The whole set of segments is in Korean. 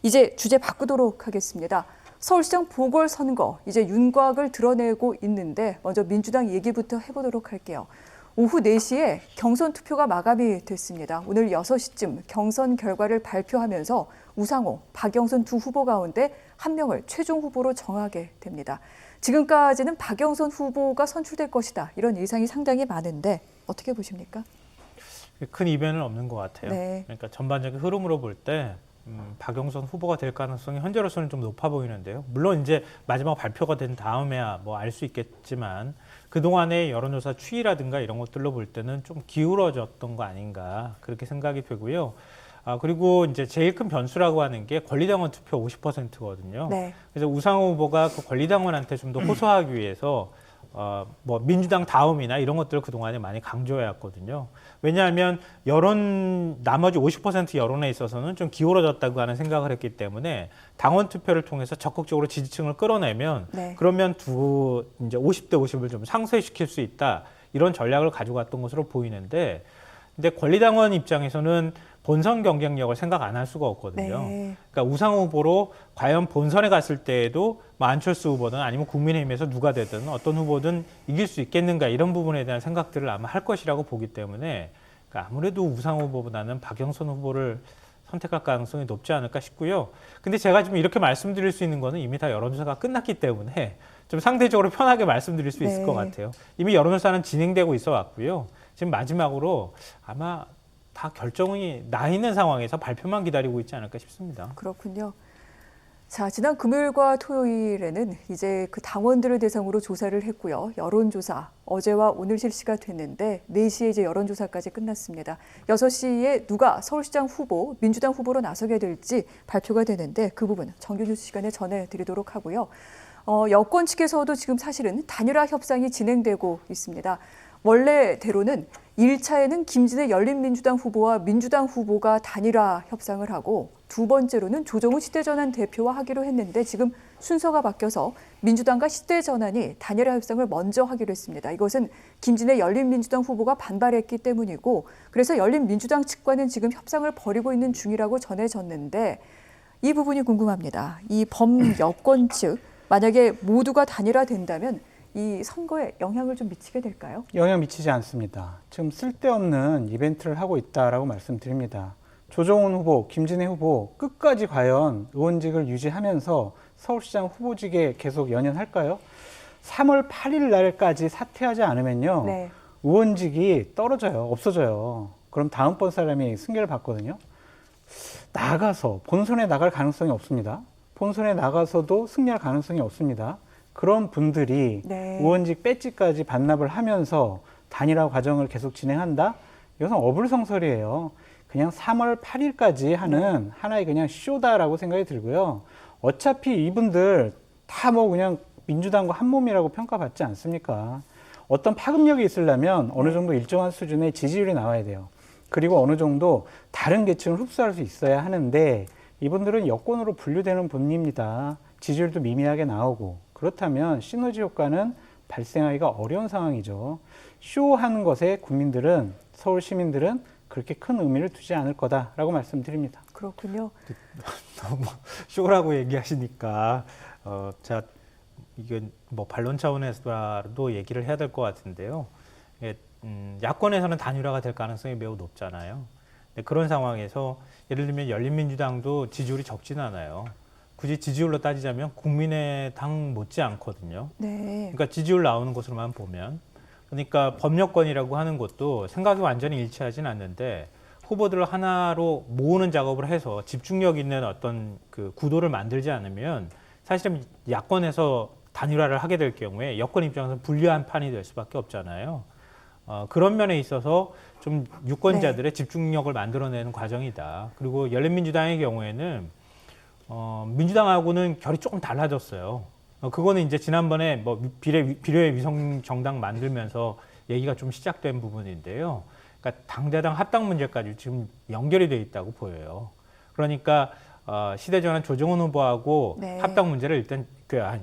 이제 주제 바꾸도록 하겠습니다. 서울시장 보궐선거, 이제 윤곽을 드러내고 있는데 먼저 민주당 얘기부터 해보도록 할게요. 오후 4시에 경선 투표가 마감이 됐습니다. 오늘 6시쯤 경선 결과를 발표하면서 우상호, 박영선 두 후보 가운데 한 명을 최종 후보로 정하게 됩니다. 지금까지는 박영선 후보가 선출될 것이다. 이런 예상이 상당히 많은데 어떻게 보십니까? 큰 이변은 없는 것 같아요. 네. 그러니까 전반적인 흐름으로 볼 때 박영선 후보가 될 가능성이 현재로서는 좀 높아 보이는데요. 물론 이제 마지막 발표가 된 다음에야 뭐 알 수 있겠지만 그동안의 여론조사 추이라든가 이런 것들로 볼 때는 좀 기울어졌던 거 아닌가 그렇게 생각이 되고요. 그리고 이제 제일 큰 변수라고 하는 게 권리당원 투표 50%거든요. 네. 그래서 우상호 후보가 그 권리당원한테 좀 더 호소하기 위해서 뭐 민주당 다음이나 이런 것들을 그동안에 많이 강조해왔거든요. 왜냐하면 나머지 50% 여론에 있어서는 좀 기울어졌다고 하는 생각을 했기 때문에 당원 투표를 통해서 적극적으로 지지층을 끌어내면 네. 그러면 이제 50대 50을 좀 상쇄시킬 수 있다. 이런 전략을 가지고 왔던 것으로 보이는데 근데 권리당원 입장에서는 본선 경쟁력을 생각 안 할 수가 없거든요. 네. 그러니까 우상호 후보로 과연 본선에 갔을 때에도 뭐 안철수 후보든 아니면 국민의힘에서 누가 되든 어떤 후보든 이길 수 있겠는가 이런 부분에 대한 생각들을 아마 할 것이라고 보기 때문에 그러니까 아무래도 우상호 후보보다는 박영선 후보를 선택할 가능성이 높지 않을까 싶고요. 근데 제가 지금 이렇게 말씀드릴 수 있는 거는 이미 다 여론조사가 끝났기 때문에 좀 상대적으로 편하게 말씀드릴 수 있을 네. 것 같아요. 이미 여론조사는 진행되고 있어 왔고요. 지금 마지막으로 아마 다 결정이 나 있는 상황에서 발표만 기다리고 있지 않을까 싶습니다. 그렇군요. 자, 지난 금요일과 토요일에는 이제 그 당원들을 대상으로 조사를 했고요. 여론조사 어제와 오늘 실시가 됐는데 4시에 이제 여론조사까지 끝났습니다. 6시에 누가 서울시장 후보, 민주당 후보로 나서게 될지 발표가 되는데 그 부분 정규 뉴스 시간에 전해드리도록 하고요. 여권 측에서도 지금 사실은 단일화 협상이 진행되고 있습니다. 원래대로는 1차에는 김진애 열린민주당 후보와 민주당 후보가 단일화 협상을 하고 두 번째로는 조정우 시대전환 대표와 하기로 했는데 지금 순서가 바뀌어서 민주당과 시대전환이 단일화 협상을 먼저 하기로 했습니다. 이것은 김진애 열린민주당 후보가 반발했기 때문이고 그래서 열린민주당 측과는 지금 협상을 벌이고 있는 중이라고 전해졌는데 이 부분이 궁금합니다. 이 범여권 측 만약에 모두가 단일화된다면 이 선거에 영향을 좀 미치게 될까요? 영향 미치지 않습니다. 지금 쓸데없는 이벤트를 하고 있다라고 말씀드립니다. 조정훈 후보, 김진애 후보 끝까지 과연 의원직을 유지하면서 서울시장 후보직에 계속 연연할까요? 3월 8일 날까지 사퇴하지 않으면요. 네. 의원직이 떨어져요. 없어져요. 그럼 다음번 사람이 승계를 받거든요. 나가서 본선에 나갈 가능성이 없습니다. 본선에 나가서도 승리할 가능성이 없습니다. 그런 분들이 네. 의원직 배지까지 반납을 하면서 단일화 과정을 계속 진행한다? 이것은 어불성설이에요. 그냥 3월 8일까지 하는 하나의 그냥 쇼다라고 생각이 들고요. 어차피 이분들 다 뭐 그냥 민주당과 한 몸이라고 평가받지 않습니까? 어떤 파급력이 있으려면 어느 정도 일정한 수준의 지지율이 나와야 돼요. 그리고 어느 정도 다른 계층을 흡수할 수 있어야 하는데 이분들은 여권으로 분류되는 분입니다. 지지율도 미미하게 나오고 그렇다면 시너지 효과는 발생하기가 어려운 상황이죠. 쇼하는 것에 국민들은 서울 시민들은 그렇게 큰 의미를 두지 않을 거다라고 말씀드립니다. 그렇군요. 너무 쇼라고 얘기하시니까 제가 이건 뭐 반론 차원에서도 얘기를 해야 될 것 같은데요. 야권에서는 단일화가 될 가능성이 매우 높잖아요. 근데 그런 상황에서 예를 들면 열린민주당도 지지율이 적지는 않아요. 굳이 지지율로 따지자면 국민의당 못지 않거든요. 네. 그러니까 지지율 나오는 것으로만 보면. 그러니까 법여권이라고 하는 것도 생각이 완전히 일치하진 않는데 후보들을 하나로 모으는 작업을 해서 집중력 있는 어떤 그 구도를 만들지 않으면 사실은 야권에서 단일화를 하게 될 경우에 여권 입장에서 불리한 판이 될 수밖에 없잖아요. 그런 면에 있어서 좀 유권자들의 네. 집중력을 만들어내는 과정이다. 그리고 열린민주당의 경우에는 민주당하고는 결이 조금 달라졌어요. 그거는 이제 지난번에 뭐 비례 위성 정당 만들면서 얘기가 좀 시작된 부분인데요. 그러니까 당대당 합당 문제까지 지금 연결이 돼 있다고 보여요. 그러니까 시대전환 조정훈 후보하고 네. 합당 문제를 일단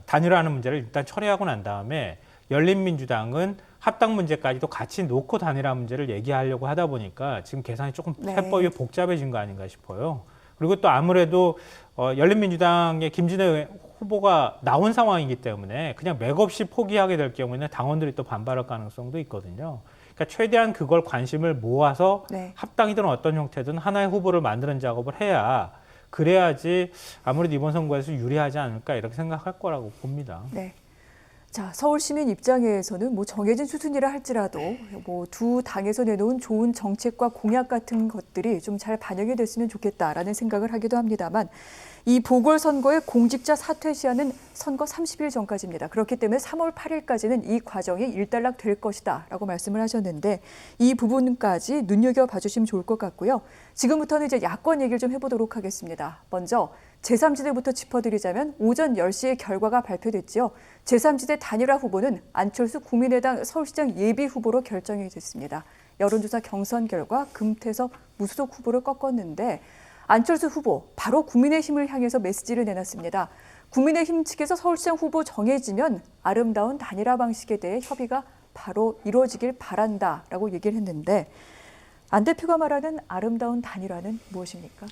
단일화하는 문제를 일단 처리하고 난 다음에 열린민주당은 합당 문제까지도 같이 놓고 단일화 문제를 얘기하려고 하다 보니까 지금 계산이 조금 네. 해법이 복잡해진 거 아닌가 싶어요. 그리고 또 아무래도 열린민주당의 김진애 후보가 나온 상황이기 때문에 그냥 맥없이 포기하게 될 경우에는 당원들이 또 반발할 가능성도 있거든요. 그러니까 최대한 그걸 관심을 모아서 네. 합당이든 어떤 형태든 하나의 후보를 만드는 작업을 해야 그래야지 아무래도 이번 선거에서 유리하지 않을까 이렇게 생각할 거라고 봅니다. 네. 자, 서울 시민 입장에서는 뭐 정해진 수순이라 할지라도 뭐 두 당에서 내놓은 좋은 정책과 공약 같은 것들이 좀 잘 반영이 됐으면 좋겠다라는 생각을 하기도 합니다만 이 보궐선거의 공직자 사퇴 시한은 선거 30일 전까지입니다. 그렇기 때문에 3월 8일까지는 이 과정이 일단락 될 것이다 라고 말씀을 하셨는데 이 부분까지 눈여겨봐 주시면 좋을 것 같고요. 지금부터는 이제 야권 얘기를 좀 해보도록 하겠습니다. 먼저 제3지대부터 짚어드리자면 오전 10시에 결과가 발표됐지요. 제3지대 단일화 후보는 안철수 국민의당 서울시장 예비 후보로 결정이 됐습니다. 여론조사 경선 결과 금태섭 무소속 후보를 꺾었는데 안철수 후보 바로 국민의힘을 향해서 메시지를 내놨습니다. 국민의힘 측에서 서울시장 후보 정해지면 아름다운 단일화 방식에 대해 협의가 바로 이루어지길 바란다라고 얘기를 했는데 안 대표가 말하는 아름다운 단일화는 무엇입니까?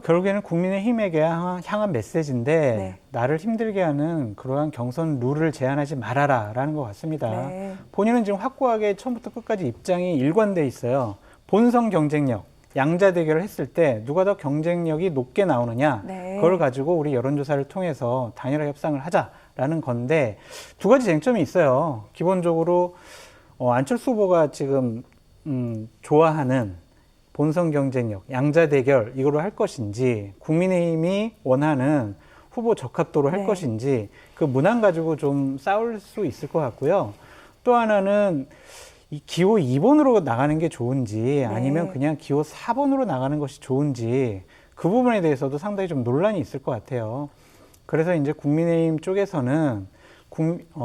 결국에는 국민의힘에게 향한 메시지인데 네. 나를 힘들게 하는 그러한 경선 룰을 제한하지 말아라라는 것 같습니다. 네. 본인은 지금 확고하게 처음부터 끝까지 입장이 일관돼 있어요. 본선 경쟁력, 양자 대결을 했을 때 누가 더 경쟁력이 높게 나오느냐 네. 그걸 가지고 우리 여론조사를 통해서 단일화 협상을 하자라는 건데 두 가지 쟁점이 있어요. 기본적으로 안철수 후보가 지금 좋아하는 본선 경쟁력, 양자 대결 이거로 할 것인지 국민의힘이 원하는 후보 적합도로 할 네. 것인지 그 문항 가지고 좀 싸울 수 있을 것 같고요. 또 하나는 이 기호 2번으로 나가는 게 좋은지 아니면 그냥 기호 4번으로 나가는 것이 좋은지 그 부분에 대해서도 상당히 좀 논란이 있을 것 같아요. 그래서 이제 국민의힘 쪽에서는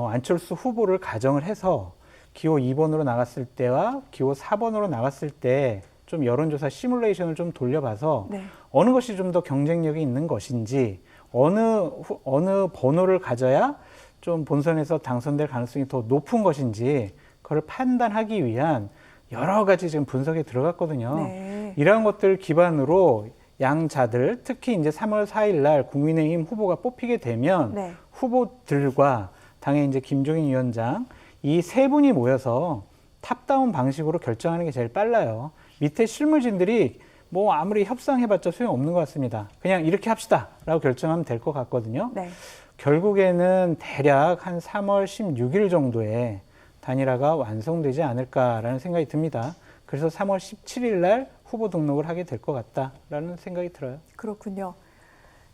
안철수 후보를 가정을 해서 기호 2번으로 나갔을 때와 기호 4번으로 나갔을 때 좀 여론조사 시뮬레이션을 좀 돌려봐서 네. 어느 것이 좀 더 경쟁력이 있는 것인지 어느 번호를 가져야 좀 본선에서 당선될 가능성이 더 높은 것인지 그걸 판단하기 위한 여러 가지 지금 분석에 들어갔거든요. 네. 이러한 것들 기반으로 양자들 특히 이제 3월 4일 날 국민의힘 후보가 뽑히게 되면 네. 후보들과 당의 이제 김종인 위원장 이 세 분이 모여서 탑다운 방식으로 결정하는 게 제일 빨라요. 밑에 실무진들이 뭐 아무리 협상해봤자 소용없는 것 같습니다. 그냥 이렇게 합시다라고 결정하면 될 것 같거든요. 네. 결국에는 대략 한 3월 16일 정도에 단일화가 완성되지 않을까라는 생각이 듭니다. 그래서 3월 17일 날 후보 등록을 하게 될 것 같다라는 생각이 들어요. 그렇군요.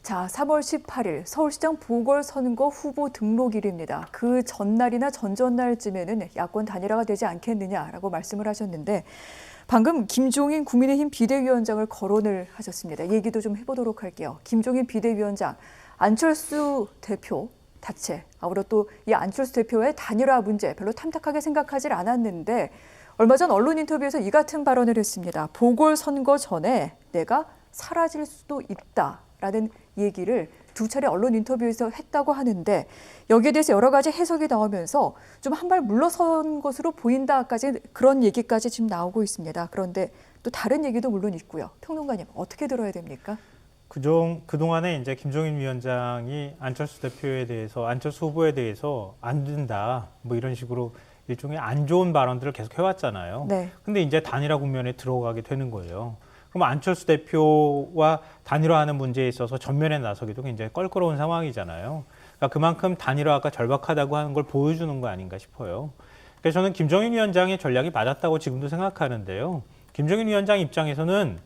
자, 3월 18일 서울시장 보궐선거 후보 등록일입니다. 그 전날이나 전전날쯤에는 야권 단일화가 되지 않겠느냐라고 말씀을 하셨는데 방금 김종인 국민의힘 비대위원장을 거론을 하셨습니다. 얘기도 좀 해보도록 할게요. 김종인 비대위원장, 안철수 대표 자체, 아무래도 또 이 안철수 대표의 단일화 문제 별로 탐탁하게 생각하지 않았는데 얼마 전 언론 인터뷰에서 이 같은 발언을 했습니다. 보궐선거 전에 내가 사라질 수도 있다라는 얘기를 두 차례 언론 인터뷰에서 했다고 하는데 여기에 대해서 여러 가지 해석이 나오면서 좀 한 발 물러선 것으로 보인다까지 그런 얘기까지 지금 나오고 있습니다. 그런데 또 다른 얘기도 물론 있고요. 평론가님 어떻게 들어야 됩니까? 그동안에 이제 김종인 위원장이 안철수 대표에 대해서 안철수 후보에 대해서 안 된다 뭐 이런 식으로 일종의 안 좋은 발언들을 계속 해왔잖아요. 네. 근데 이제 단일화 국면에 들어가게 되는 거예요. 그럼 안철수 대표와 단일화하는 문제에 있어서 전면에 나서기도 굉장히 껄끄러운 상황이잖아요. 그러니까 그만큼 단일화가 절박하다고 하는 걸 보여주는 거 아닌가 싶어요. 그래서 저는 김종인 위원장의 전략이 맞았다고 지금도 생각하는데요. 김종인 위원장 입장에서는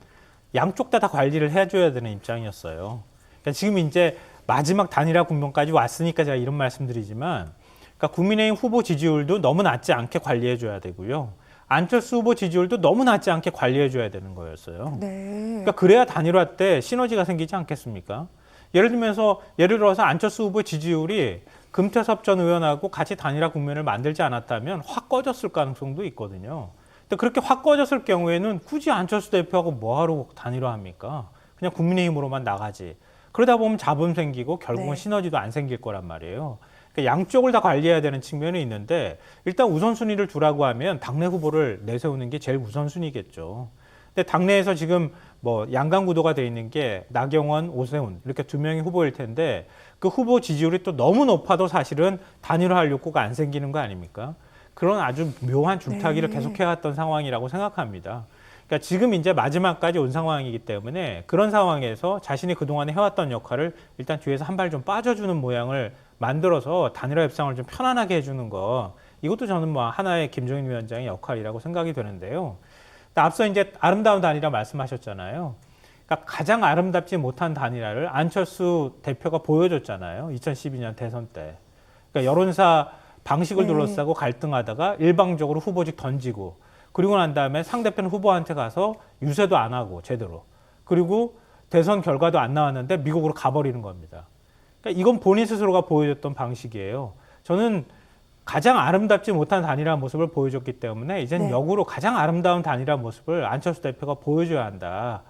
양쪽 다 관리를 해줘야 되는 입장이었어요. 그러니까 지금 이제 마지막 단일화 국면까지 왔으니까 제가 이런 말씀드리지만 그러니까 국민의힘 후보 지지율도 너무 낮지 않게 관리해줘야 되고요. 안철수 후보 지지율도 너무 낮지 않게 관리해줘야 되는 거였어요. 네. 그러니까 그래야 단일화 때 시너지가 생기지 않겠습니까? 예를 들어서 안철수 후보 지지율이 금태섭 전 의원하고 같이 단일화 국면을 만들지 않았다면 확 꺼졌을 가능성도 있거든요. 근데 그렇게 확 꺼졌을 경우에는 굳이 안철수 대표하고 뭐하러 단일화합니까? 그냥 국민의힘으로만 나가지. 그러다 보면 잡음 생기고 결국은 네. 시너지도 안 생길 거란 말이에요. 그러니까 양쪽을 다 관리해야 되는 측면이 있는데 일단 우선순위를 두라고 하면 당내 후보를 내세우는 게 제일 우선순위겠죠. 근데 당내에서 지금 뭐 양강 구도가 돼 있는 게 나경원, 오세훈 이렇게 두 명이 후보일 텐데 그 후보 지지율이 또 너무 높아도 사실은 단일화할 욕구가 안 생기는 거 아닙니까? 그런 아주 묘한 줄타기를 네. 계속해왔던 상황이라고 생각합니다. 그러니까 지금 이제 마지막까지 온 상황이기 때문에 그런 상황에서 자신이 그동안에 해왔던 역할을 일단 뒤에서 한 발 좀 빠져주는 모양을 만들어서 단일화 협상을 좀 편안하게 해주는 거, 이것도 저는 뭐 하나의 김종인 위원장의 역할이라고 생각이 되는데요. 앞서 이제 아름다운 단일화 말씀하셨잖아요. 그러니까 가장 아름답지 못한 단일화를 안철수 대표가 보여줬잖아요. 2012년 대선 때. 그러니까 여론사 방식을 네. 둘러싸고 갈등하다가 일방적으로 후보직 던지고, 그리고 난 다음에 상대편 후보한테 가서 유세도 안 하고 제대로, 그리고 대선 결과도 안 나왔는데 미국으로 가버리는 겁니다. 그러니까 이건 본인 스스로가 보여줬던 방식이에요. 저는 가장 아름답지 못한 단일화 모습을 보여줬기 때문에 이제는 네. 역으로 가장 아름다운 단일화 모습을 안철수 대표가 보여줘야 한다.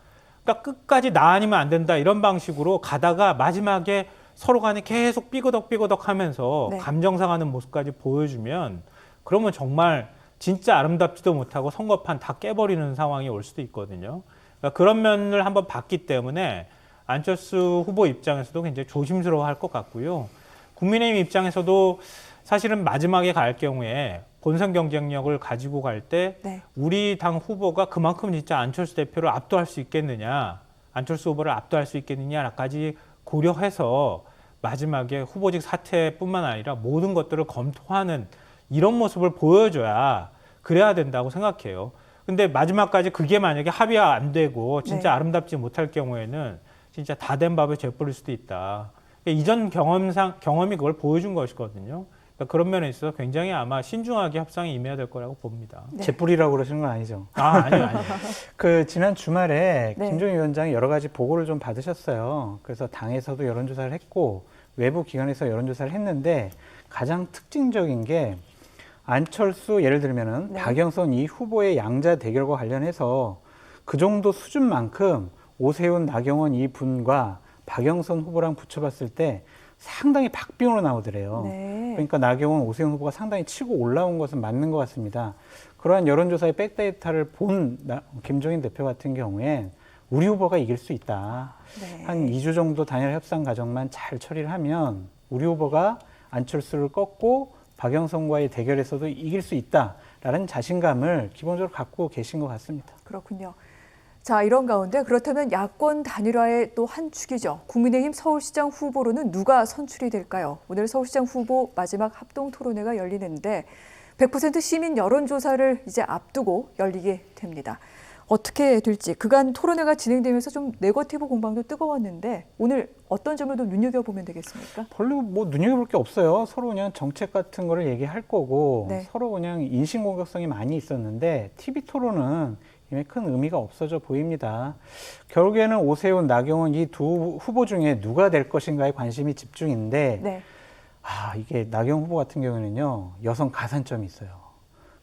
그러니까 끝까지 나 아니면 안 된다 이런 방식으로 가다가 마지막에 서로 간에 계속 삐그덕 하면서 네. 감정 상하는 모습까지 보여주면, 그러면 정말 진짜 아름답지도 못하고 선거판 다 깨버리는 상황이 올 수도 있거든요. 그러니까 그런 면을 한번 봤기 때문에 안철수 후보 입장에서도 굉장히 조심스러워할 것 같고요. 국민의힘 입장에서도 사실은 마지막에 갈 경우에 본선 경쟁력을 가지고 갈 때 네. 우리 당 후보가 그만큼 진짜 안철수 대표를 압도할 수 있겠느냐, 안철수 후보를 압도할 수 있겠느냐까지 고려해서 마지막에 후보직 사퇴뿐만 아니라 모든 것들을 검토하는 이런 모습을 보여줘야, 그래야 된다고 생각해요. 근데 마지막까지 그게 만약에 합의가 안 되고 진짜 네. 아름답지 못할 경우에는 진짜 다 된 밥에 재 뿌릴 수도 있다. 이전 경험이 그걸 보여준 것이거든요. 그러니까 그런 면에 있어서 굉장히 아마 신중하게 협상에 임해야 될 거라고 봅니다. 네. 재뿌리라고 그러시는 건 아니죠. 아니요. 그 지난 주말에 네. 김종인 위원장이 여러 가지 보고를 좀 받으셨어요. 그래서 당에서도 여론조사를 했고 외부 기관에서 여론조사를 했는데 가장 특징적인 게 안철수, 예를 들면은 네. 박영선 이 후보의 양자 대결과 관련해서 그 정도 수준만큼 오세훈, 나경원 이 분과 박영선 후보랑 붙여봤을 때 상당히 박빙으로 나오더래요. 네. 그러니까 나경원, 오세훈 후보가 상당히 치고 올라온 것은 맞는 것 같습니다. 그러한 여론조사의 백데이터를 본 김종인 대표 같은 경우엔 우리 후보가 이길 수 있다. 네. 한 2주 정도 단일 협상 과정만 잘 처리를 하면 우리 후보가 안철수를 꺾고 박영선과의 대결에서도 이길 수 있다라는 자신감을 기본적으로 갖고 계신 것 같습니다. 그렇군요. 자, 이런 가운데 그렇다면 야권 단일화의 또 한 축이죠. 국민의힘 서울시장 후보로는 누가 선출이 될까요? 오늘 서울시장 후보 마지막 합동 토론회가 열리는데 100% 시민 여론조사를 이제 앞두고 열리게 됩니다. 어떻게 될지 그간 토론회가 진행되면서 좀 네거티브 공방도 뜨거웠는데 오늘 어떤 점을 더 눈여겨보면 되겠습니까? 별로 뭐 눈여겨볼 게 없어요. 서로 그냥 정책 같은 거를 얘기할 거고 네. 서로 그냥 인신공격성이 많이 있었는데 TV 토론은 이미 큰 의미가 없어져 보입니다. 결국에는 오세훈, 나경원 이 두 후보 중에 누가 될 것인가에 관심이 집중인데 네. 이게 나경원 후보 같은 경우는요, 여성 가산점이 있어요.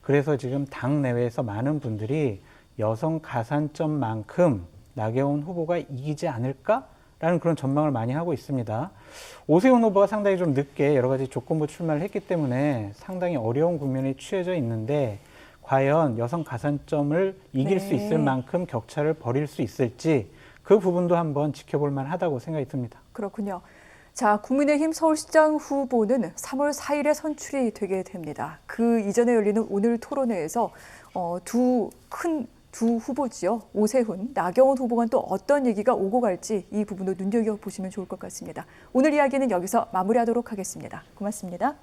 그래서 지금 당 내외에서 많은 분들이 여성 가산점만큼 나경원 후보가 이기지 않을까라는 그런 전망을 많이 하고 있습니다. 오세훈 후보가 상당히 좀 늦게 여러 가지 조건부 출마를 했기 때문에 상당히 어려운 국면에 처해져 있는데 과연 여성 가산점을 이길 수 있을 만큼 격차를 벌일 수 있을지 그 부분도 한번 지켜볼 만하다고 생각이 듭니다. 그렇군요. 자, 국민의힘 서울시장 후보는 3월 4일에 선출이 되게 됩니다. 그 이전에 열리는 오늘 토론회에서 두 후보지요. 오세훈, 나경원 후보간 또 어떤 얘기가 오고 갈지 이 부분도 눈여겨보시면 좋을 것 같습니다. 오늘 이야기는 여기서 마무리하도록 하겠습니다. 고맙습니다.